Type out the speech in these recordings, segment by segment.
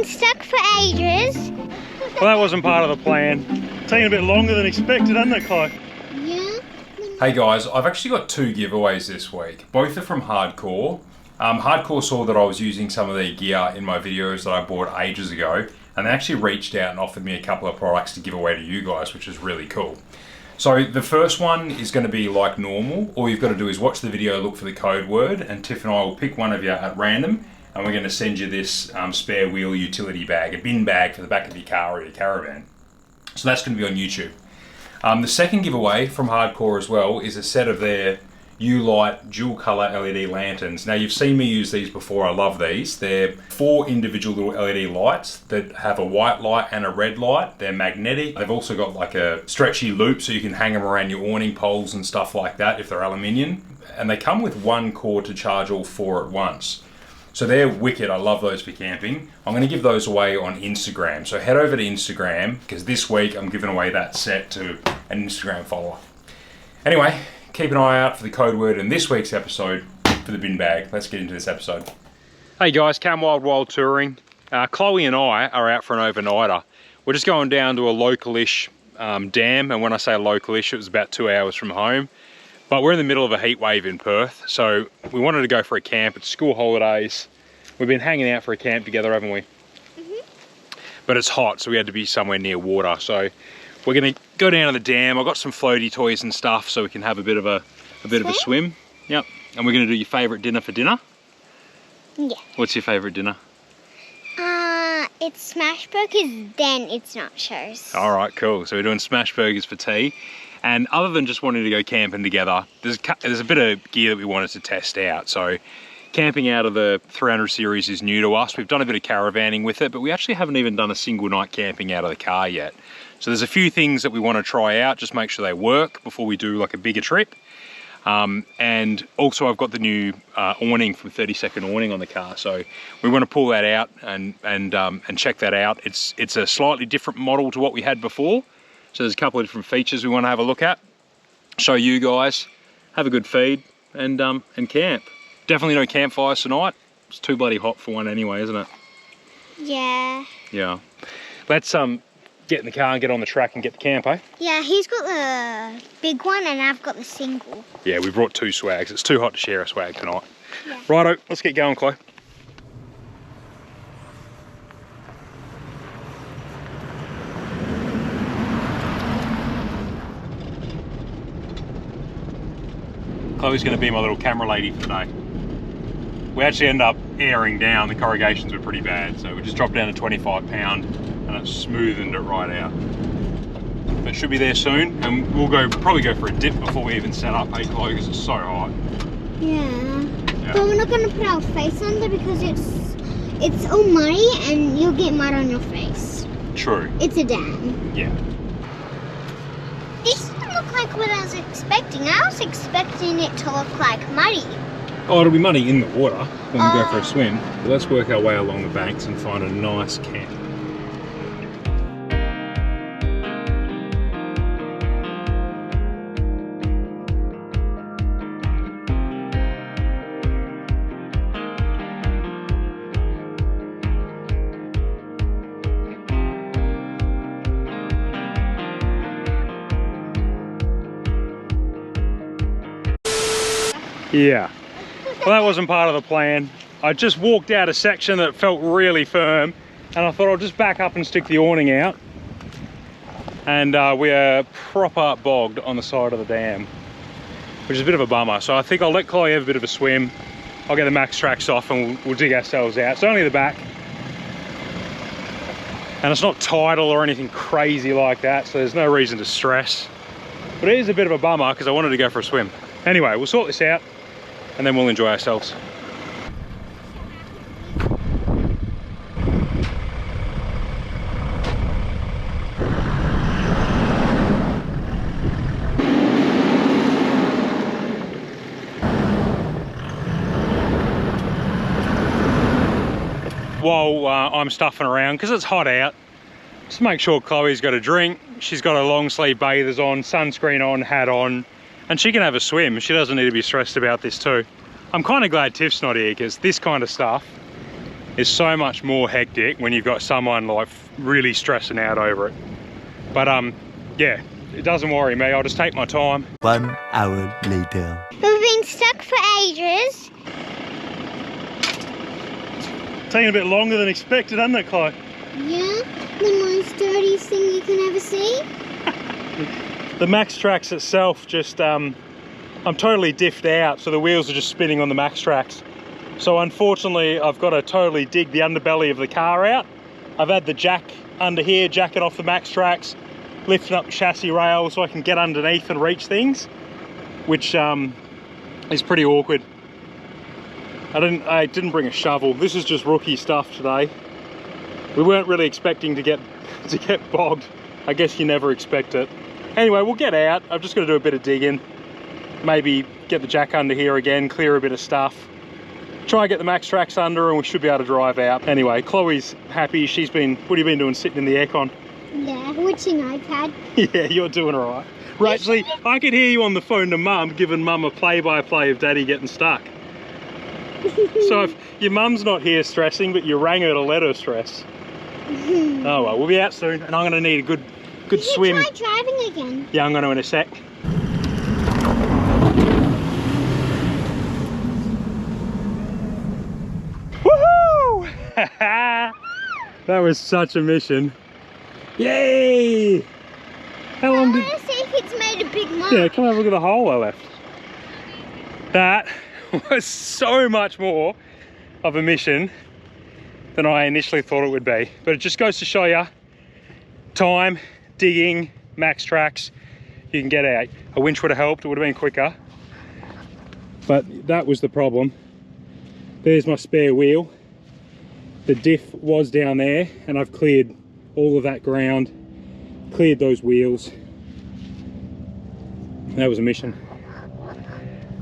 been stuck for ages. Well, that wasn't part of the plan. Taking a bit longer than expected, hasn't it, Chloe? Yeah. Hey guys, I've actually got 2 giveaways this week. Both are from Hardcore. Hardcore saw that I was using some of their gear in my videos that I bought ages ago, and they actually reached out and offered me a couple of products to give away to you guys, which is really cool. So the first one is going to be like normal. All you've got to do is watch the video, look for the code word, and Tiff and I will pick one of you at random, and we're going to send you this spare wheel utility bag, a bin bag for the back of your car or your caravan. So that's going to be on YouTube. The second giveaway from Hardcore as well is a set of their U-Light dual colour LED lanterns. Now, you've seen me use these before. I love these. They're 4 individual little LED lights that have a white light and a red light. They're magnetic. They've also got like a stretchy loop so you can hang them around your awning poles and stuff like that if they're aluminium. And they come with 1 cord to charge all 4 at once. So they're wicked. I love those for camping. I'm going to give those away on Instagram. So head over to Instagram, because this week I'm giving away that set to an Instagram follower. Anyway, keep an eye out for the code word in this week's episode for the bin bag. Let's get into this episode. Hey guys, Cam Wild Touring. Chloe and I are out for an overnighter. We're just going down to a local-ish dam, and when I say local-ish, it was about 2 hours from home. But we're in the middle of a heat wave in Perth, so we wanted to go for a camp. It's school holidays. We've been hanging out for a camp together, haven't we? But it's hot, so we had to be somewhere near water. So we're gonna go down to the dam. I've got some floaty toys and stuff so we can have a bit of a swim. Yep. And we're gonna do your favourite dinner for dinner? Yeah. What's your favourite dinner? It's smash burgers, then it's nachos. All right, cool. So we're doing smash burgers for tea. And other than just wanting to go camping together, there's a bit of gear that we wanted to test out. So camping out of the 300 series is new to us. We've done a bit of caravanning with it, but we actually haven't even done a single night camping out of the car yet. So there's a few things that we want to try out, just make sure they work before we do like a bigger trip. And also I've got the new awning from Second Awning on the car, so we want to pull that out and check that out. It's a slightly different model to what we had before, so there's a couple of different features we want to have a look at, show you guys, have a good feed, and camp. Definitely no campfires tonight. It's too bloody hot for one anyway, isn't it? Yeah. Yeah. Let's get in the car and get on the track and get the camp, eh? Yeah, he's got the big one and I've got the single. Yeah, we brought 2 swags. It's too hot to share a swag tonight. Yeah. Righto, let's get going, Chloe. Chloe's going to be my little camera lady for today. We actually end up airing down. The corrugations were pretty bad, so we just dropped down to 25 pound and it smoothened it right out. But it should be there soon, and we'll probably go for a dip before we even set up, hey Chloe, because it's so hot. Yeah. But we're not going to put our face under because it's all muddy and you'll get mud on your face. True. It's a dam. Yeah. This doesn't look like what I was expecting. I was expecting it to look like muddy. Oh, it'll be muddy in the water when we go for a swim. But let's work our way along the banks and find a nice camp. Yeah. Well, that wasn't part of the plan. I just walked out a section that felt really firm, and I thought I'll just back up and stick the awning out. And we are proper bogged on the side of the dam, which is a bit of a bummer. So I think I'll let Chloe have a bit of a swim. I'll get the max tracks off and we'll dig ourselves out. It's only the back. And it's not tidal or anything crazy like that, so there's no reason to stress. But it is a bit of a bummer because I wanted to go for a swim. Anyway, we'll sort this out and then we'll enjoy ourselves. While I'm stuffing around, because it's hot out, just make sure Chloe's got a drink. She's got her long sleeve bathers on, sunscreen on, hat on, and she can have a swim. She doesn't need to be stressed about this too. I'm kind of glad Tiff's not here, because this kind of stuff is so much more hectic when you've got someone like really stressing out over it. But yeah, it doesn't worry me, I'll just take my time. 1 hour later. We've been stuck for ages. Taking a bit longer than expected, hasn't it, Chloe? Yeah, the most dirtiest thing you can ever see. The Max Trax itself just, I'm totally diffed out, so the wheels are just spinning on the Max Trax. So unfortunately, I've got to totally dig the underbelly of the car out. I've had the jack under here, jacking off the Max Trax, lifting up the chassis rail so I can get underneath and reach things, which is pretty awkward. I didn't bring a shovel. This is just rookie stuff today. We weren't really expecting to get bogged. I guess you never expect it. Anyway, we'll get out. I've just got to do a bit of digging. Maybe get the jack under here again, clear a bit of stuff. Try and get the Max Trax under and we should be able to drive out. Anyway, Chloe's happy. She's been, what have you been doing sitting in the aircon? Yeah, watching iPad. Yeah, you're doing all right. Rachel, I could hear you on the phone to Mum, giving Mum a play-by-play of Daddy getting stuck. So if your mum's not here stressing, but you rang her to let her stress. Oh well, we'll be out soon, and I'm going to need a good swim. Try driving again. Yeah, I'm going to in a sec. Woohoo! That was such a mission. Yay! How long did? I want to see if it's made a big mark. Yeah, come have a look at the hole I left. That was so much more of a mission than I initially thought it would be. But it just goes to show you, time, digging, Max Trax, you can get out. A winch would have helped, it would have been quicker. But that was the problem. There's my spare wheel. The diff was down there and I've cleared all of that ground, cleared those wheels. That was a mission.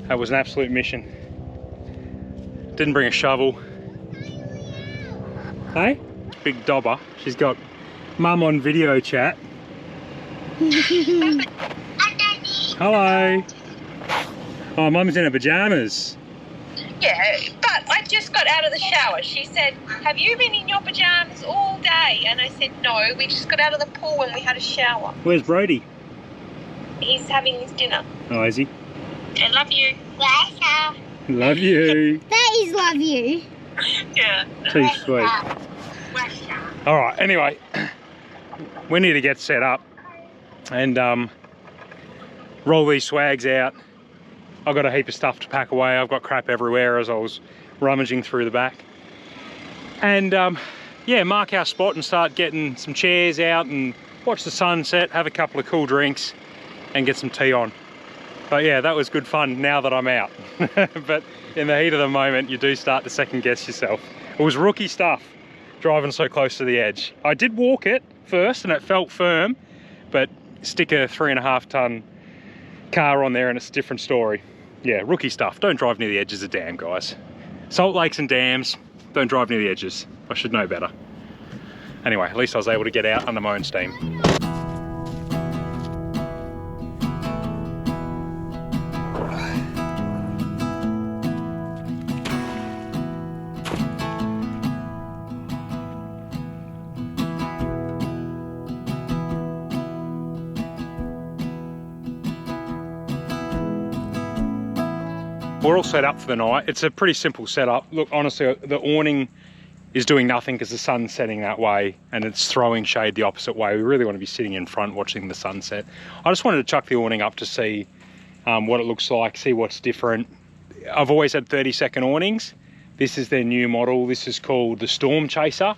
That was an absolute mission. Didn't bring a shovel. Hey? Big dobber. She's got Mum on video chat. Hello. Oh, Mum's in her pajamas. Yeah, but I just got out of the shower. She said, have you been in your pajamas all day? And I said, no, we just got out of the pool and we had a shower. Where's Brodie? He's having his dinner. Oh, is he? I love you. Love you. That is love you. Yeah. Too sweet. All right, anyway, we need to get set up and roll these swags out. I've got a heap of stuff to pack away. I've got crap everywhere as I was rummaging through the back. And yeah, mark our spot and start getting some chairs out and watch the sunset, have a couple of cool drinks and get some tea on. But yeah, that was good fun now that I'm out. But in the heat of the moment, you do start to second guess yourself. It was rookie stuff, driving so close to the edge. I did walk it first and it felt firm, but stick a 3.5 ton car on there and it's a different story. Yeah, rookie stuff. Don't drive near the edges of dam, guys. Salt lakes and dams, don't drive near the edges. I should know better. Anyway, at least I was able to get out under my own steam. We're all set up for the night. It's a pretty simple setup. Look, honestly, the awning is doing nothing because the sun's setting that way and it's throwing shade the opposite way. We really want to be sitting in front watching the sunset. I just wanted to chuck the awning up to see what it looks like, see what's different. I've always had 30-second awnings. This is their new model. This is called the Storm Chaser.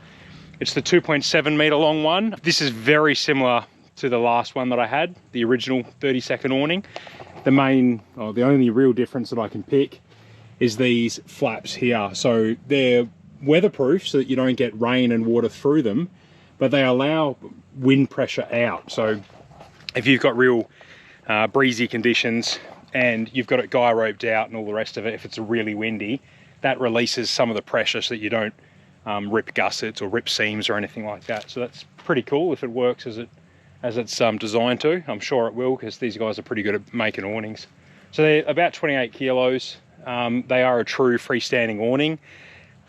It's the 2.7 meter long one. This is very similar to the last one that I had, the original 30-second awning. The only real difference that I can pick is these flaps here. So they're weatherproof so that you don't get rain and water through them, but they allow wind pressure out. So if you've got real breezy conditions and you've got it guy roped out and all the rest of it, if it's really windy, that releases some of the pressure so that you don't rip gussets or rip seams or anything like that. So that's pretty cool if it works as it's designed to. I'm sure it will because these guys are pretty good at making awnings. So they're about 28 kilos. They are a true freestanding awning.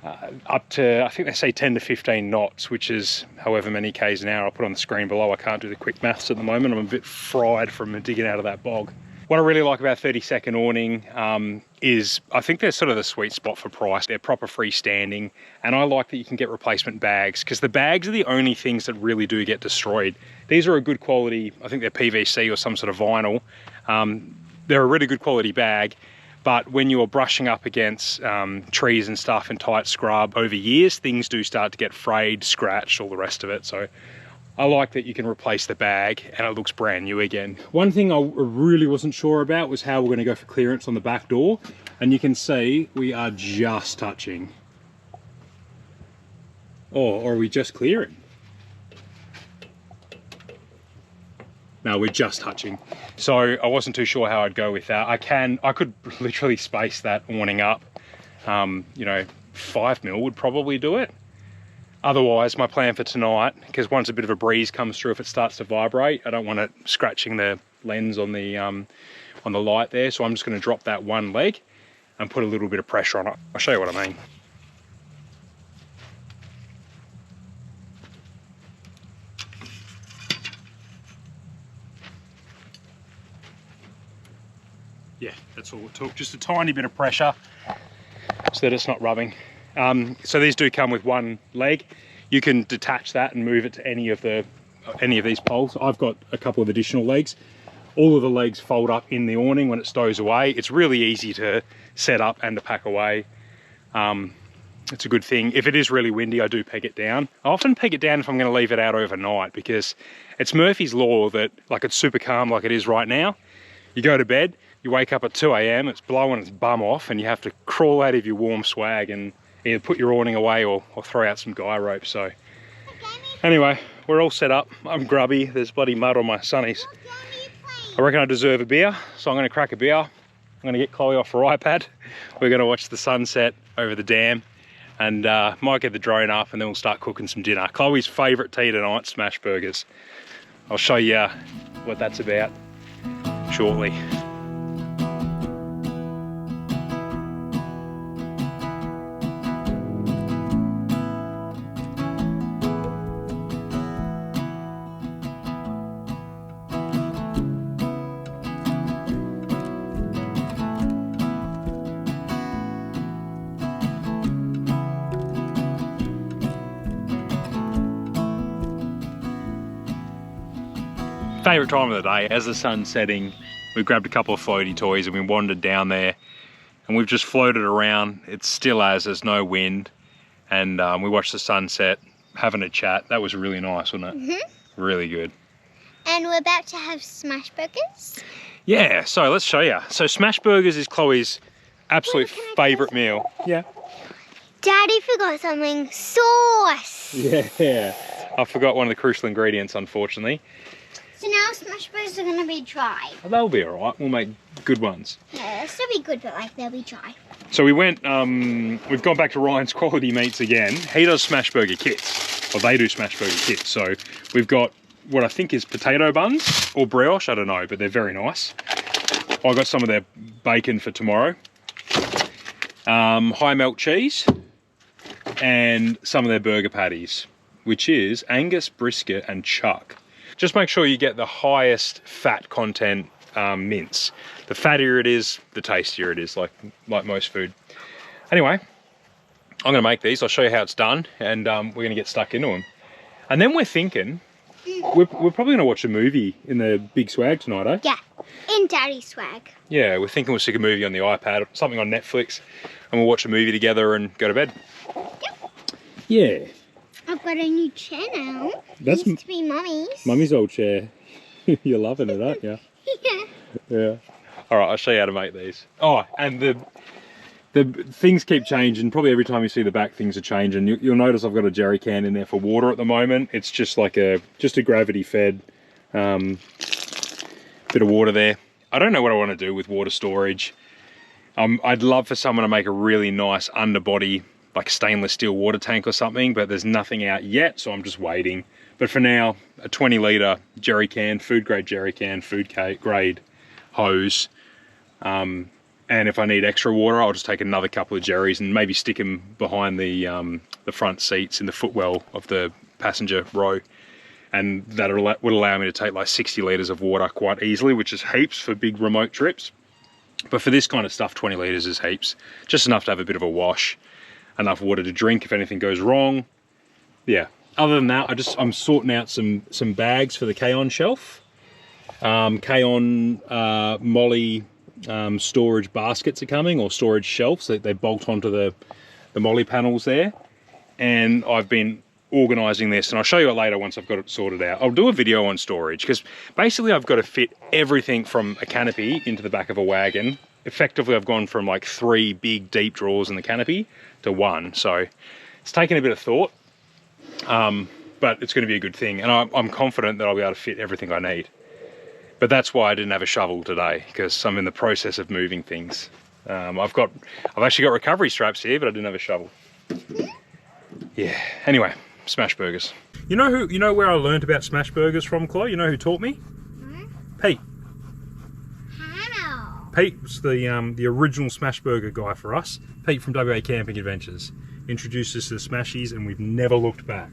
up to, I think they say 10 to 15 knots, which is however many k's an hour. I'll put on the screen below. I can't do the quick maths at the moment. I'm a bit fried from digging out of that bog. What I really like about 32nd Awning is I think they're sort of the sweet spot for price. They're proper freestanding, and I like that you can get replacement bags, because the bags are the only things that really do get destroyed. These are a good quality, I think they're PVC or some sort of vinyl. They're a really good quality bag, but when you're brushing up against trees and stuff in tight scrub over years, things do start to get frayed, scratched, all the rest of it. So I like that you can replace the bag and it looks brand new again. One thing I really wasn't sure about was how we're going to go for clearance on the back door. And you can see we are just touching. Or are we just clearing? No, we're just touching. So I wasn't too sure how I'd go with that. I could literally space that awning up. You know, 5mm would probably do it. Otherwise, my plan for tonight, because once a bit of a breeze comes through, if it starts to vibrate, I don't want it scratching the lens on the light there. So I'm just going to drop that one leg and put a little bit of pressure on it. I'll show you what I mean. Yeah, that's all it took. Just a tiny bit of pressure so that it's not rubbing. So these do come with one leg. You can detach that and move it to any of these poles. I've got a couple of additional legs. All of the legs fold up in the awning when it stows away. It's really easy to set up and to pack away. It's a good thing. If it is really windy, I do peg it down. I often peg it down if I'm going to leave it out overnight, because it's Murphy's Law that, like, it's super calm like it is right now. You go to bed, you wake up at 2 AM, it's blowing its bum off, and you have to crawl out of your warm swag and either put your awning away or throw out some guy rope. So anyway, we're all set up. I'm grubby. There's bloody mud on my sunnies. I reckon I deserve a beer, so I'm going to crack a beer. I'm going to get Chloe off her iPad. We're going to watch the sunset over the dam, and might get the drone up, and then we'll start cooking some dinner. Chloe's favourite tea tonight, smash burgers. I'll show you what that's about shortly. Favourite time of the day, as the sun's setting, we grabbed a couple of floaty toys and we wandered down there, and we've just floated around. It's still as, there's no wind, and we watched the sunset, having a chat. That was really nice, wasn't it? Mm-hmm. Really good. And we're about to have smash burgers. Yeah, so let's show you. So smash burgers is Chloe's absolute favourite meal. Yeah. Daddy forgot something. Sauce. Yeah, I forgot one of the crucial ingredients, unfortunately. So now smash burgers are going to be dry. They'll be alright, we'll make good ones. Yeah, they'll still be good, but like they'll be dry. So we went, we've gone back to Ryan's Quality Meats again. He does smash burger kits, or they do smash burger kits. So we've got what I think is potato buns, or brioche, I don't know, but they're very nice. I got some of their bacon for tomorrow. High melt cheese, and some of their burger patties, which is Angus, brisket, and chuck. Just make sure you get the highest fat content mince. The fattier it is, the tastier it is, like most food. Anyway, I'm gonna make these. I'll show you how it's done, and we're gonna get stuck into them. And then we're thinking, we're probably gonna watch a movie in the big swag tonight, eh? Yeah, in Daddy's swag. Yeah, we're thinking we'll stick a movie on the iPad, something on Netflix, and we'll watch a movie together and go to bed. Yep. Yeah. I've got a new chair now. That's used to be Mummy's. Mummy's old chair. You're loving it, aren't you? Yeah. Yeah. All right, I'll show you how to make these. Oh, and the things keep changing. Probably every time you see the back, things are changing. You'll notice I've got a jerry can in there for water at the moment. It's just like a gravity fed bit of water there. I don't know what I want to do with water storage. I'd love for someone to make a really nice underbody, like stainless steel water tank or something, but there's nothing out yet, so I'm just waiting. But for now, a 20 litre jerry can, food grade jerry can, food grade hose, And if I need extra water, I'll just take another couple of jerrys and maybe stick them behind the front seats in the footwell of the passenger row. And that would allow me to take like 60 litres of water quite easily, which is heaps for big remote trips. But for this kind of stuff, 20 litres is heaps. Just enough to have a bit of a wash, enough water to drink if anything goes wrong. Yeah, other than that, I'm sorting out some bags for the K-On shelf. K-On Molly storage baskets are coming, or storage shelves. They bolt onto the Molly panels there. And I've been organising this, and I'll show you it later once I've got it sorted out. I'll do a video on storage, because basically I've got to fit everything from a canopy into the back of a wagon. Effectively, I've gone from like 3 big deep drawers in the canopy to 1. So it's taken a bit of thought, but it's going to be a good thing. And I'm confident that I'll be able to fit everything I need. But that's why I didn't have a shovel today, because I'm in the process of moving things. I've actually got recovery straps here, but I didn't have a shovel. Yeah, anyway. Smash burgers. You know where I learned about smash burgers from, Chloe? You know who taught me? Hmm? Pete. How? Pete was the original smash burger guy for us. Pete from WA Camping Adventures introduced us to the smashies, and we've never looked back.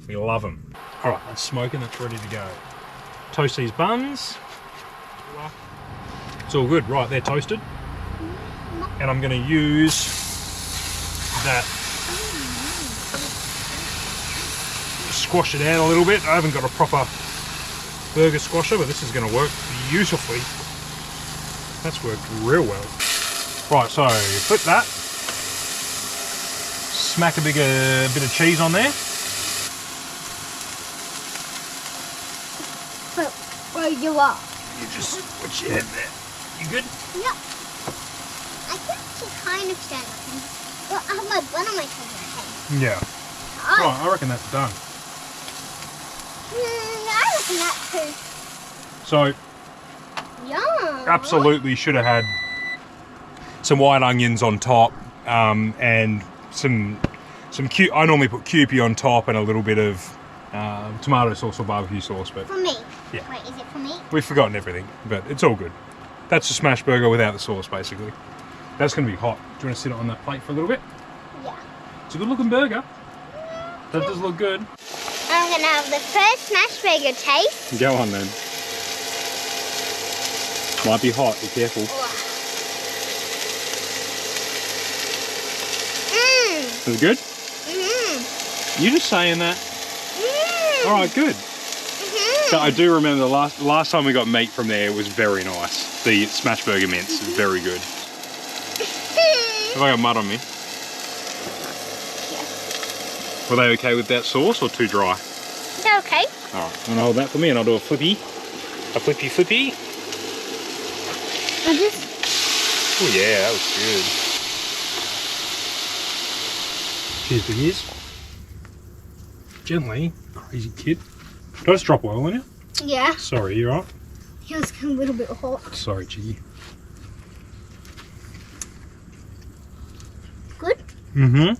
We love them. All right, that's smoking. That's ready to go. Toast these buns. It's all good. Right, they're toasted, and I'm going to use that. Squash it out a little bit. I haven't got a proper burger squasher, but this is going to work beautifully. That's worked real well. Right, so flip that. Smack a bit of cheese on there. But where you are? You just put your head there. You good? Yep. I can actually kind of stand up. Well, I have my bun on my head. Yeah. Oh. Right, I reckon that's done. I reckon that too. So, Yum. absolutely should have had some white onions on top, and some I normally put Kewpie on top and a little bit of tomato sauce or barbecue sauce, but For me. Yeah. Wait, is it for me? we've forgotten everything, but it's all good. That's a smash burger without the sauce, basically. That's going to be hot. Do you want to sit it on that plate for a little bit? Yeah. It's a good looking burger. That does look good. I'm gonna have the first smash burger taste. Go on then. Might be hot, be careful. Mmm. Is it good? Mmm. You just saying that? Mmm. All right, good. Mmm. So I do remember the last time we got meat from there, it was very nice. The smash burger mince is very good. Have I got mud on me? Were they okay with that sauce or too dry? They're okay. All right, I'm gonna hold that for me, and I'll do a flippy. A flippy. I just... Oh yeah, that was good. Cheers, biggies. Gently, crazy kid. Did I just drop oil on you? Yeah. Sorry, you right? It was a little bit hot. Sorry, Chiggy. Good? Mm-hmm.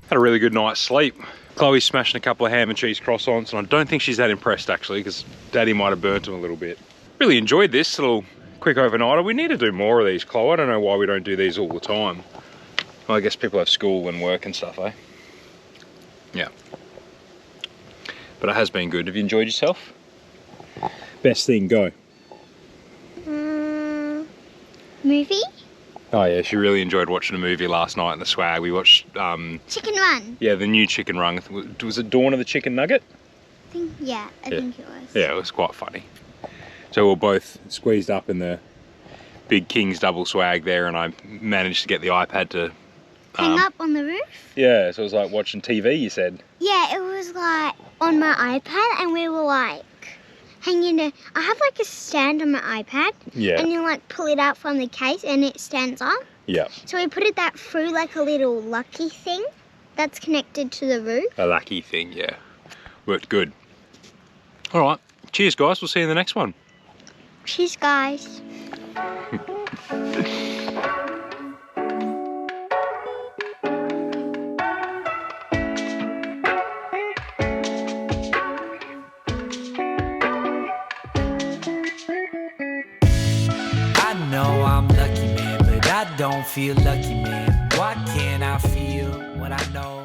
Had a really good night's sleep. Chloe's smashing a couple of ham and cheese croissants, and I don't think she's that impressed actually, because Daddy might have burnt them a little bit. Really enjoyed this little quick overnighter. We need to do more of these, Chloe. I don't know why we don't do these all the time. Well, I guess people have school and work and stuff, eh? Yeah. But it has been good. Have you enjoyed yourself? Best thing, go. Movie? Oh yeah, she really enjoyed watching a movie last night in the swag. We watched, Chicken Run. yeah, the new Chicken Run. Was it Dawn of the Chicken Nugget? I think it was. Yeah, it was quite funny. So we were both squeezed up in the big King's double swag there, and I managed to get the iPad to... Hang up on the roof? Yeah, so it was like watching TV, you said. Yeah, it was like on my iPad, and we were like hanging it. I have like a stand on my iPad. Yeah. And you like pull it out from the case and it stands up. Yeah. So we put that through like a little lucky thing that's connected to the roof. A lucky thing, yeah. Worked good. All right. Cheers, guys. We'll see you in the next one. Cheers, guys. know I'm lucky, man, but I don't feel lucky, man. Why can't I feel what I know?